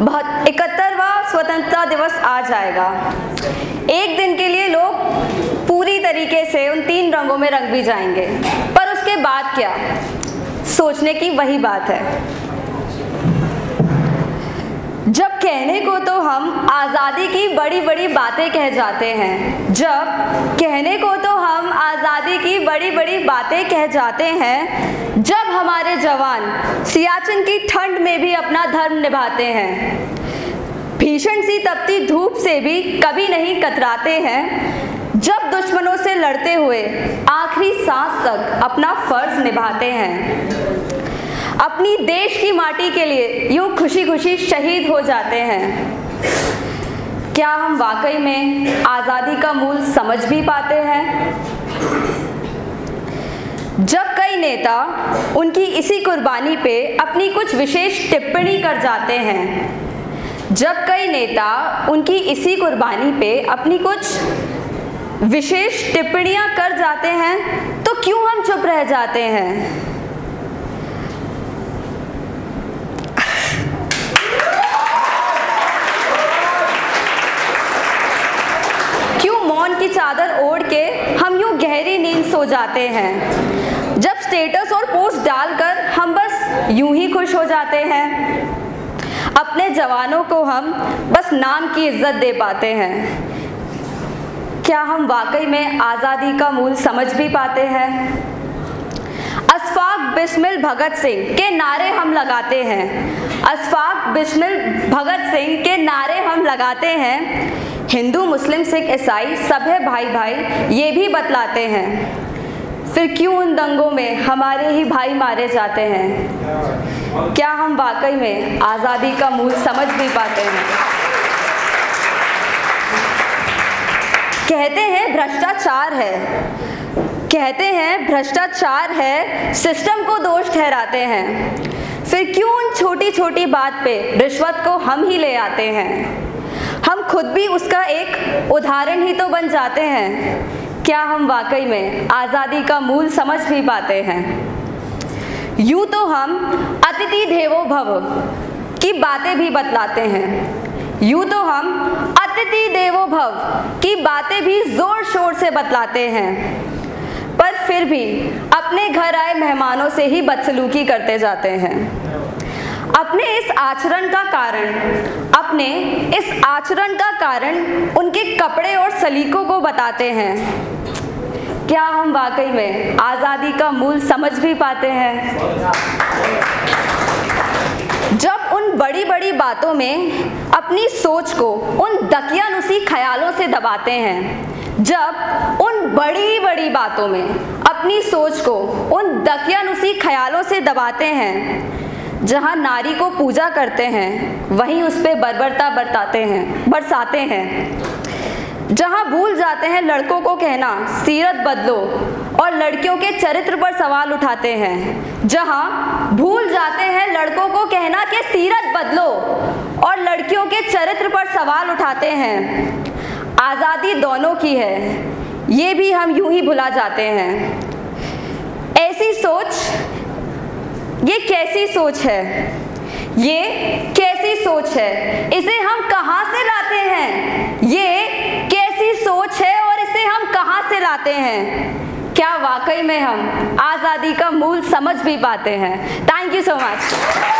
71वां स्वतंत्रता दिवस आ जाएगा। एक दिन के लिए लोग पूरी तरीके से उन 3 रंगों में रंग भी जाएंगे, पर उसके बाद क्या? सोचने की वही बात है। जब कहने को तो हम आज़ादी की बड़ी बड़ी बातें कह जाते हैं, जब कहने को तो हम आज़ादी की बड़ी बड़ी बातें कह जाते हैं, जब हमारे जवान सियाचिन की ठंड में भी अपना धर्म निभाते हैं, भीषण सी तपती धूप से भी कभी नहीं कतराते हैं, जब दुश्मनों से लड़ते हुए आखिरी सांस तक अपना फर्ज निभाते हैं, अपनी देश की माटी के लिए यूं खुशी खुशी शहीद हो जाते हैं, क्या हम वाकई में आज़ादी का मूल समझ भी पाते हैं? जब कई नेता उनकी इसी कुर्बानी पे अपनी कुछ विशेष टिप्पणी कर जाते हैं, जब कई नेता उनकी इसी कुर्बानी पे अपनी कुछ विशेष टिप्पणियां कर जाते हैं, तो क्यों हम चुप रह जाते हैं? मौन की चादर ओढ़ के हम यूं गहरी नींद सो जाते हैं, जब स्टेटस और पोस्ट डालकर हम बस यूं ही खुश हो जाते हैं, अपने जवानों को हम बस नाम की इज्जत दे पाते हैं, क्या हम वाकई में आज़ादी का मूल समझ भी पाते हैं? अशफाक बिस्मिल भगत सिंह के नारे हम लगाते हैं, अशफाक बिस्मिल भगत सिंह के नारे हम लगाते हैं, हिंदू मुस्लिम सिख ईसाई सब है भाई भाई ये भी बतलाते हैं, फिर क्यों उन दंगों में हमारे ही भाई मारे जाते हैं? क्या हम वाकई में आज़ादी का मूल समझ भी पाते हैं? कहते हैं भ्रष्टाचार है, कहते हैं भ्रष्टाचार है, सिस्टम को दोष ठहराते हैं, फिर क्यों उन छोटी छोटी बात पे रिश्वत को हम ही ले आते हैं? हम खुद भी उसका एक उदाहरण ही तो बन जाते हैं, क्या हम वाकई में आज़ादी का मूल समझ भी पाते हैं? यूं तो हम अतिथि देवो भव की बातें भी बतलाते हैं, यूं तो हम अतिथि देवो भव की बातें भी जोर शोर से बतलाते हैं, पर फिर भी अपने घर आए मेहमानों से ही बदसलूकी करते जाते हैं। अपने इस आचरण का कारण उनके कपड़े और सलीकों को बताते हैं, क्या हम वाकई में आज़ादी का मूल समझ भी पाते हैं? जब उन बड़ी बड़ी बातों में अपनी सोच को उन दकियानुसी ख्यालों से दबाते हैं, जब उन बड़ी बड़ी बातों में अपनी सोच को उन दकियानुसी ख्यालों से दबाते हैं, जहाँ नारी को पूजा करते हैं वहीं उस पे बर्बरता बरसाते हैं, जहाँ भूल जाते हैं लड़कों को कहना सीरत बदलो और लड़कियों के चरित्र पर सवाल उठाते हैं, जहाँ भूल जाते हैं लड़कों को कहना कि सीरत बदलो और लड़कियों के चरित्र पर सवाल उठाते हैं, आज़ादी दोनों की है ये भी हम यूं ही भुला जाते हैं। ऐसी सोच ये कैसी सोच है? ये कैसी सोच है? इसे हम कहाँ से लाते हैं? ये कैसी सोच है और इसे हम कहाँ से लाते हैं? क्या वाकई में हम आज़ादी का मूल समझ भी पाते हैं? Thank you so much.